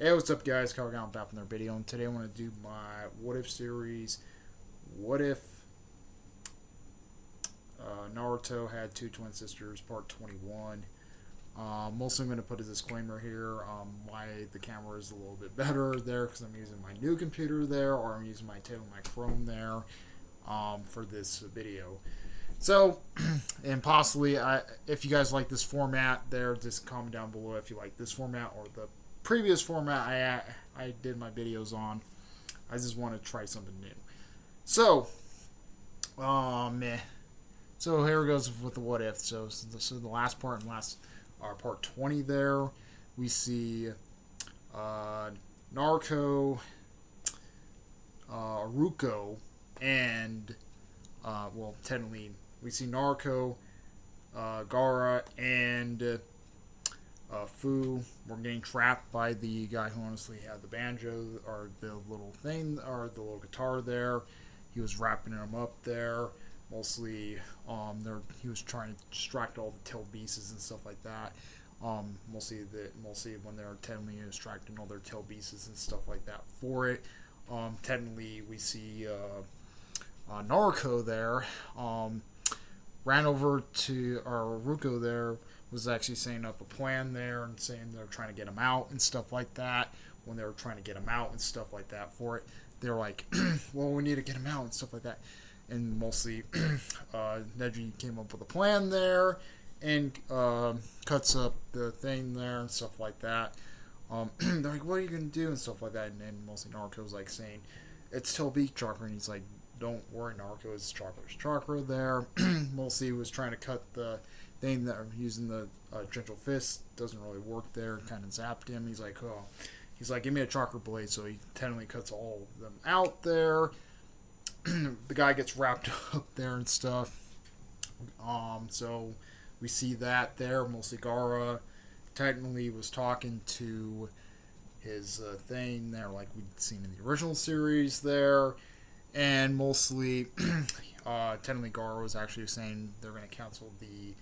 Hey, what's up, guys? Kyle Gown back from their video, and today I want to do my What If series. What if Naruto had two twin sisters, part 21. Mostly I'm going to put a disclaimer here why the camera is a little bit better there, because I'm using my new computer there, or I'm using my Chrome there for this video. So, and possibly, if you guys like this format there, just comment down below if you like this format or the previous format I did my videos on. I just want to try something new. So, so here it goes with the what if. So the last part and part 20 there, we see Naruto, Ruko, and well, technically we see Naruto, Gaara, and Fu were getting trapped by the guy who honestly had the banjo or the little thing or the little guitar there. He was wrapping him up there. Mostly, he was trying to distract all the tail beasts and stuff like that. Mostly when they're technically distracting all their tail beasts and stuff like that for it. Technically, we see Naruto there. Ran over to Ruko there, was actually setting up a plan there and saying they're trying to get him out and stuff like that. When they were trying to get him out and stuff like that for it, they're like, well, we need to get him out and stuff like that. And mostly, Neji came up with a plan there and cuts up the thing there and stuff like that. They're like, what are you going to do and stuff like that. And then mostly Naruto's like saying, it's Telbeak chakra. And he's like, don't worry, Naruto, it's chakra there. Mostly he was trying to cut the thing that using the gentle fist. Doesn't really work there. Kind of zapped him. He's like, oh. He's like, give me a chakra blade. So he technically cuts all of them out there. The guy gets wrapped up there and stuff. So we see that there. Mostly Gaara technically was talking to his thing there, like we'd seen in the original series there. And mostly, technically Gaara was actually saying they're going to cancel the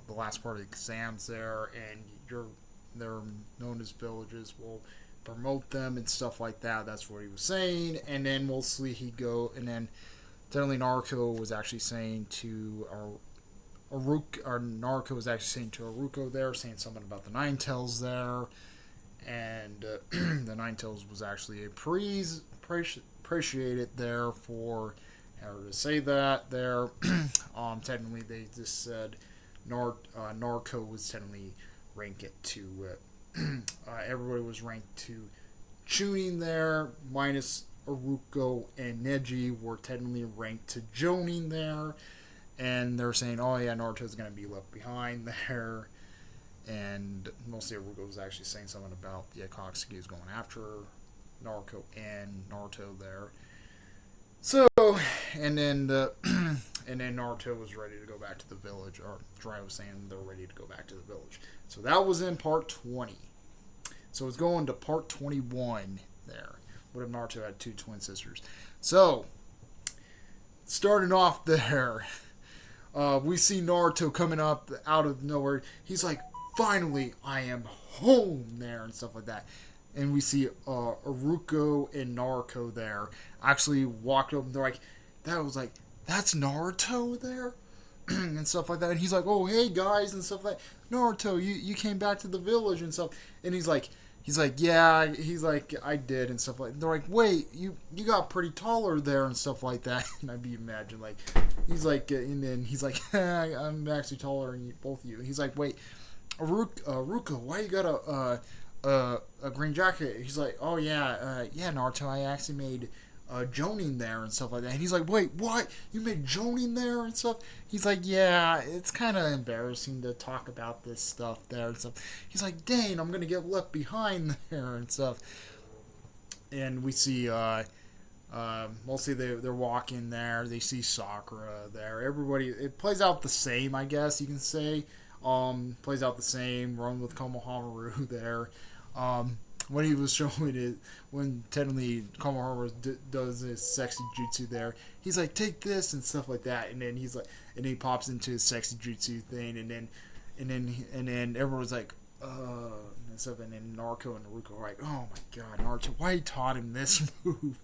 last part of the exams there, and they're known as villages will promote them and stuff like that. That's what he was saying. And then mostly technically Naruto was actually saying to Naruto was actually saying to Aruko there, saying something about the Nine Tails there, and the Nine Tails was actually appreciated there for her to say that there. Technically they just said Naruto was technically ranked it to everybody was ranked to Chunin there, minus Aruko and Neji were technically ranked to Jonin there, and they're saying, oh yeah, Naruto's going to be left behind there. And mostly Aruko was actually saying something about the Akatsuki is going after Naruto and Naruto there. So, and then Naruto was ready to go back to the village, or Jiraiya was saying they're ready to go back to the village. So that was in part 20. So it's going to part 21 there. What if Naruto had two twin sisters? So, starting off there, we see Naruto coming up out of nowhere. He's like, finally, I am home there and stuff like that. And we see Aruko and Naruto there actually walked up and they're like, that's Naruto there? And stuff like that. And he's like, oh, hey, guys, and stuff like that. Naruto, you came back to the village and stuff. And he's like, yeah, I did and stuff like that. They're like, wait, you got pretty taller there and stuff like that. And I'd be imagine, like, he's like, and then he's like, I'm actually taller than both of you. And he's like, wait, Aruko, why you got a green jacket? He's like, oh yeah, Naruto, I actually made Jonin there and stuff like that. And he's like, wait, what? You made Jonin there and stuff? He's like, yeah, it's kind of embarrassing to talk about this stuff there and stuff. He's like, dang, I'm gonna get left behind there and stuff. And we see mostly they're walking there. They see Sakura there. Everybody, it plays out the same, I guess you can say. Plays out the same. Run with Komohamaru there. When he was showing it, when technically Komohamaru does his sexy jutsu there, he's like, take this and stuff like that, and then he pops into his sexy jutsu thing, and then everyone's like, and stuff. And then Naruto and Naruto are like, oh my god, Naruto, why he taught him this move?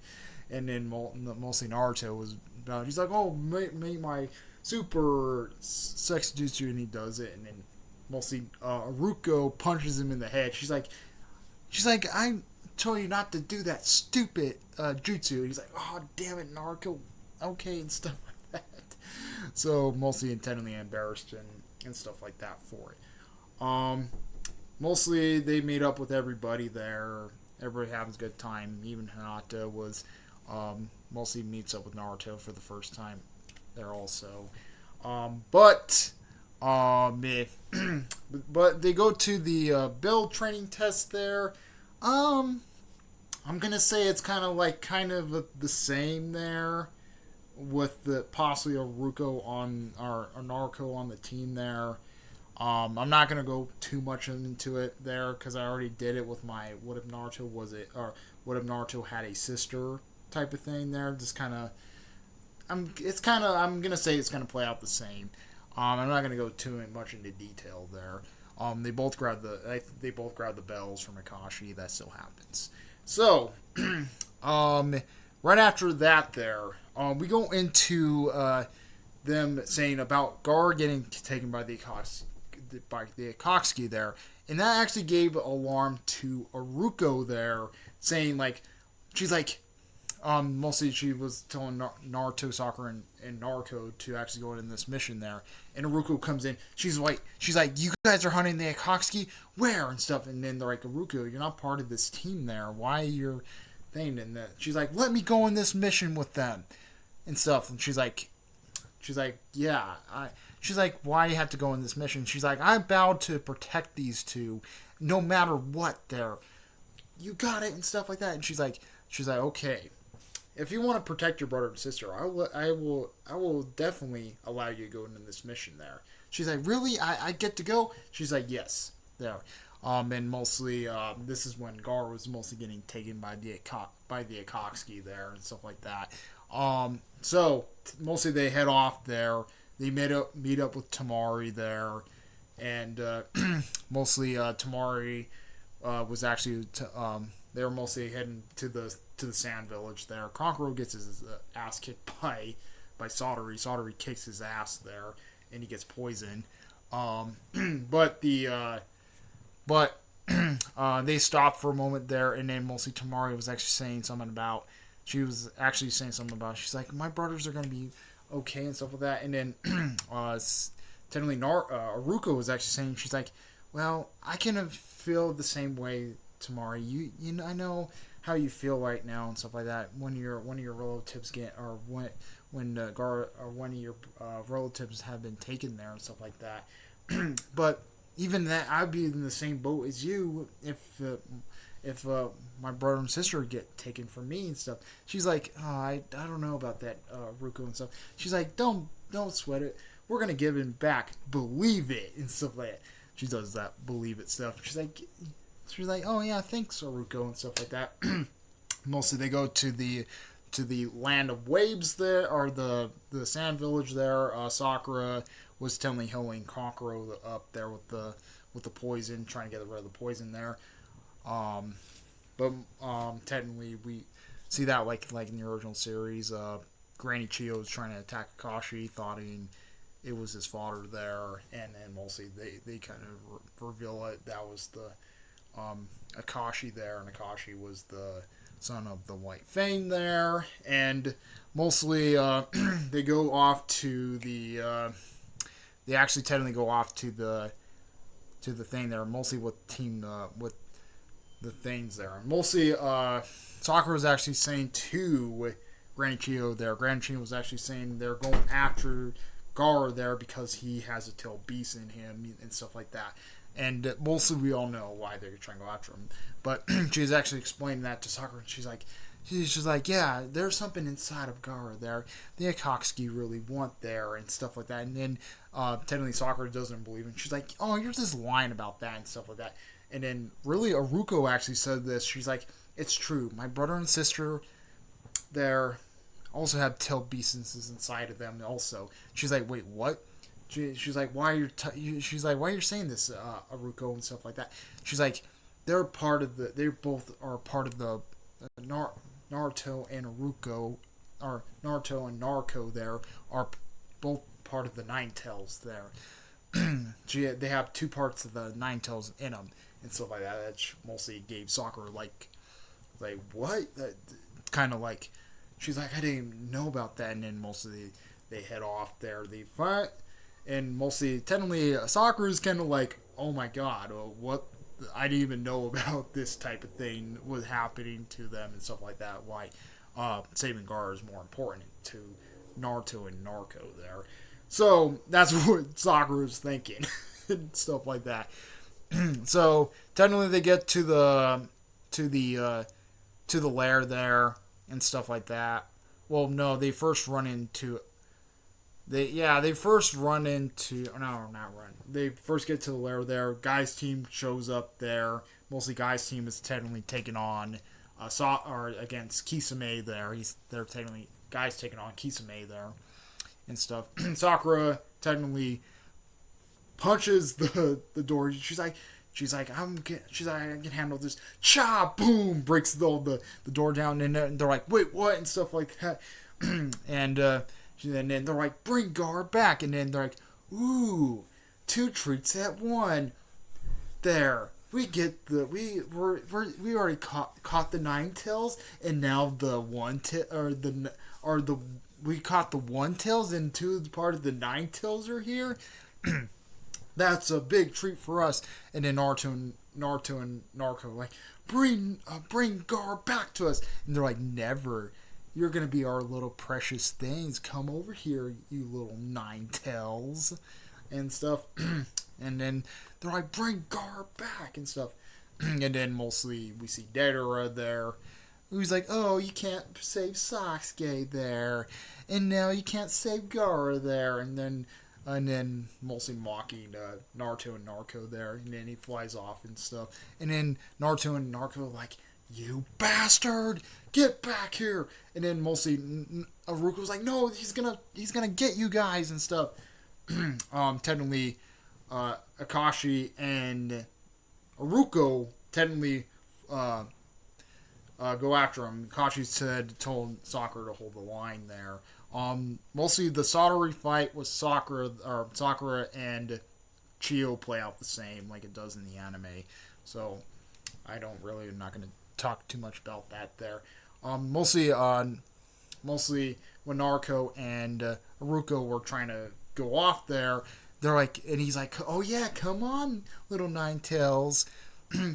And then mostly Naruto was about, he's like, oh, make my super sex jutsu, and he does it. And then mostly Aruko punches him in the head. She's like, I told you not to do that stupid jutsu. And he's like, oh, damn it, Naruto. Okay, and stuff like that. So mostly intentionally embarrassed and stuff like that for it. Mostly they made up with everybody there. Everybody having a good time. Even Hinata was mostly meets up with Naruto for the first time there also. But they go to the build training test there. I'm gonna say it's kind of the same there, with the possibly a Ruko on or a Naruto on the team there. I'm not gonna go too much into it there because I already did it with my what if Naruto was it, or what if Naruto had a sister type of thing there. Just kind of, I'm gonna say it's gonna play out the same. I'm not gonna go too much into detail there. They both grab the bells from Akashi. That still happens. So, right after that, we go into them saying about Gar getting taken by the Akatsuki there, and that actually gave alarm to Aruko there, saying she's like, mostly she was telling Naruto, Sakura, and Naruto to actually go in this mission there. And Aruko comes in. She's like, you guys are hunting the Akatsuki? Where? And stuff. And then they're like, Aruko, you're not part of this team there. Why are you thing? And she's like, let me go on this mission with them and stuff. And she's like, yeah. She's like, why you have to go on this mission? She's like, I vowed to protect these two, no matter what. You got it and stuff like that. And she's like, okay. If you want to protect your brother and sister, I will definitely allow you to go into this mission there. She's like, really? I get to go? She's like, yes. There. And mostly, this is when Gar was mostly getting taken by the Akatsuki there and stuff like that. So mostly they head off there. They meet up with Tamari there, and mostly Tamari was actually they were mostly heading to the Sand Village there. Kankuro gets his ass kicked by Soteri. Soteri kicks his ass there, and he gets poisoned. But they stopped for a moment there, and then mostly Tamari was actually saying something about. She's like, my brothers are gonna be okay and stuff like that. And then technically Aruko was actually saying, she's like, well, I can feel the same way, Tamari. You know, I know how you feel right now and stuff like that when one of your relatives get, or when one of your relatives have been taken there and stuff like that. But even that, I'd be in the same boat as you if my brother and sister get taken from me and stuff. She's like, oh, I don't know about that, Ruko and stuff. She's like, don't sweat it. We're gonna give him back. Believe it and stuff like that. She does that believe it stuff. She's like, oh yeah, thanks, Ruko and stuff like that. Mostly they go to the land of waves there, or the sand village there. Sakura was telling healing Kankuro up there with the poison, trying to get rid of the poison there. But technically we see that like in the original series, Granny Chiyo was trying to attack Akashi, thought it was his father there, and then mostly they kind of reveal it that was the Akashi there, and Akashi was the son of the White Fang there, and mostly they go off to they actually technically go off to the thing there, mostly with team with the things there. Mostly Sakura was actually saying to Granny Chiyo there, Granny Chiyo was actually saying they're going after Gar there because he has a tail beast in him and stuff like that. And mostly we all know why they're trying to go after him. But she's actually explaining that to Sakura, and she's like, yeah, there's something inside of Gara there the Akatsuki really want there and stuff like that. And then technically Sakura doesn't believe it. She's like, oh, you're just lying about that and stuff like that. And then really Aruko actually said this. She's like, it's true. My brother and sister there also have tail beasts inside of them also. She's like, wait, what? she's like, why she's like, why are you saying this, Aruko and stuff like that. She's like, they both are part of the Naruto and Aruko, or Naruto and Narco there are both part of the Nine Tails there. They have two parts of the Nine Tails in them and stuff like that. That mostly gave Sakura like what? Kind of like, she's like, I didn't even know about that. And then mostly they head off there. They fight, and mostly technically Sakura's kind of like, oh my god, what? I didn't even know about this type of thing was happening to them and stuff like that. Why saving Gaara is more important to Naruto and Narco there. So that's what Sakura's thinking and stuff like that. So technically they get to the lair there and stuff like that. Well, no, they first run into They first run into They first get to the lair there. Guy's team shows up there. Mostly Guy's team is technically taking on against Kisame there. They're technically Guy's taking on Kisame there and stuff. Sakura technically punches the door. She's like I can handle this. Cha boom, breaks the door down, and they're like, wait, what, and stuff like that. And then they're like, bring Gar back, and then they're like, ooh, two treats at one. There, we get we already caught the Nine Tails, and now the we caught the One Tails, and two part of the Nine Tails are here. That's a big treat for us. And then Naruto and Narco like, bring Gar back to us, and they're like, never. You're gonna be our little precious things. Come over here, you little Nine Tails, and stuff. And then they're like, bring Gar back and stuff. And then mostly we see Deidara there, who's like, oh, you can't save Sasuke there, and now you can't save Gaara there, and then mostly mocking Naruto and Narco there, and then he flies off and stuff. And then Naruto and Narco are like, you bastard, get back here. And then mostly Aruko's like, no, he's gonna get you guys and stuff. Technically, Akashi and Aruko technically go after him. Akashi told Sakura to hold the line there. Mostly the Satori fight was Sakura and Chio play out the same like it does in the anime. So I'm not going to talk too much about that there. Mostly when Naruto and Aruko were trying to go off there, they're like, and he's like, oh yeah, come on, little Nine Tails,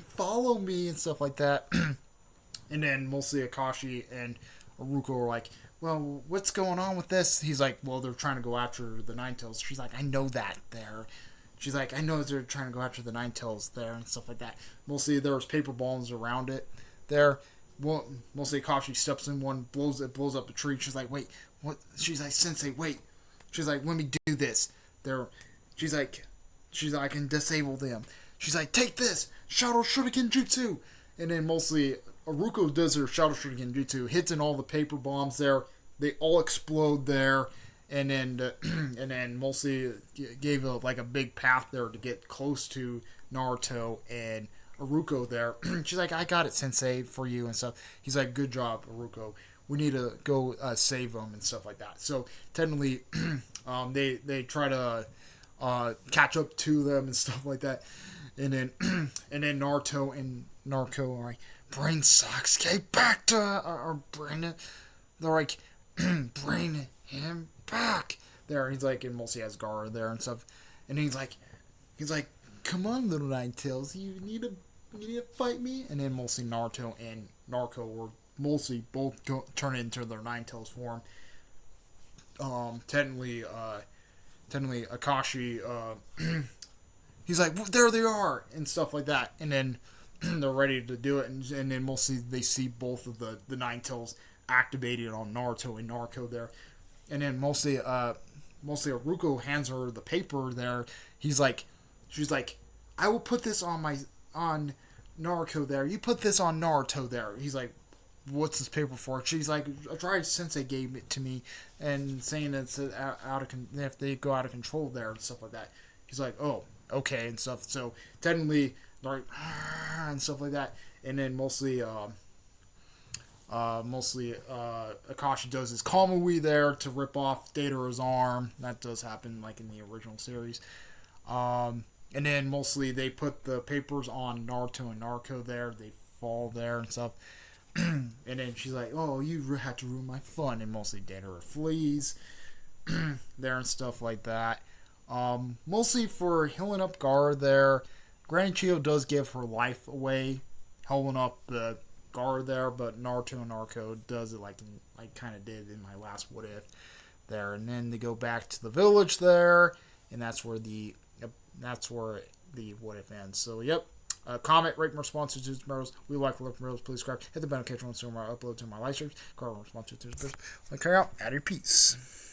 follow me and stuff like that. And then mostly Akashi and Aruko were like, well, what's going on with this? He's like, well, they're trying to go after the Nine Tails. She's like, I know that there. She's like, I know they're trying to go after the Nine Tails there and stuff like that. Mostly there was paper bombs around it there. Well, mostly Akashi steps in one, blows up a tree. She's like, wait, what? She's like, Sensei, wait. She's like, let me do this. She's like, I can disable them. She's like, take this, Shadow Shuriken Jutsu. And then mostly Aruko does her Shadow Shuriken Jutsu, hits in all the paper bombs there. They all explode there. And then mostly gave a big path there to get close to Naruto and Aruko there. She's like, I got it, Sensei, for you and stuff. He's like, good job, Aruko. We need to go save them and stuff like that. So technically, they try to catch up to them and stuff like that. And then Naruto and Narco are like, bring Sasuke back to or bring it. They're like, bring him back there. He's like, and mostly has Gaara there and stuff. And he's like, come on, little Nine Tails, you need to fight me. And then mostly Naruto and Narco were mostly both turn into their Nine Tails form. Technically Akashi, he's like, well, there they are and stuff like that. And then they're ready to do it, and then mostly they see both of the Nine Tails activated on Naruto and Narco there. And then mostly Aruko hands her the paper there. She's like, I will put this on Naruto there. You put this on Naruto there. He's like, what's this paper for? She's like, a dry sensei gave it to me, and saying it's if they go out of control there and stuff like that. He's like, oh, okay, and stuff. So technically, like, and stuff like that, and then mostly Akashi does his Kamui there to rip off Datara's arm. That does happen like in the original series. And then mostly they put the papers on Naruto and Naruto there. They fall there and stuff. And then she's like, oh, you had to ruin my fun. And mostly Datara flees there and stuff like that. Mostly for healing up Gar there. Granny Chio does give her life away, healing up the Gar there, but Naruto and Naruto does it like kind of did in my last What If there. And then they go back to the village there, and that's where the What If ends. So, yep. Comment, rate, and respond to Tuesday Tomorrows. We like, love, and please subscribe. Hit the bell notification so when I upload to my live streams. Comment, respond to Tuesday Tomorrows. Carry out. Out of your peace.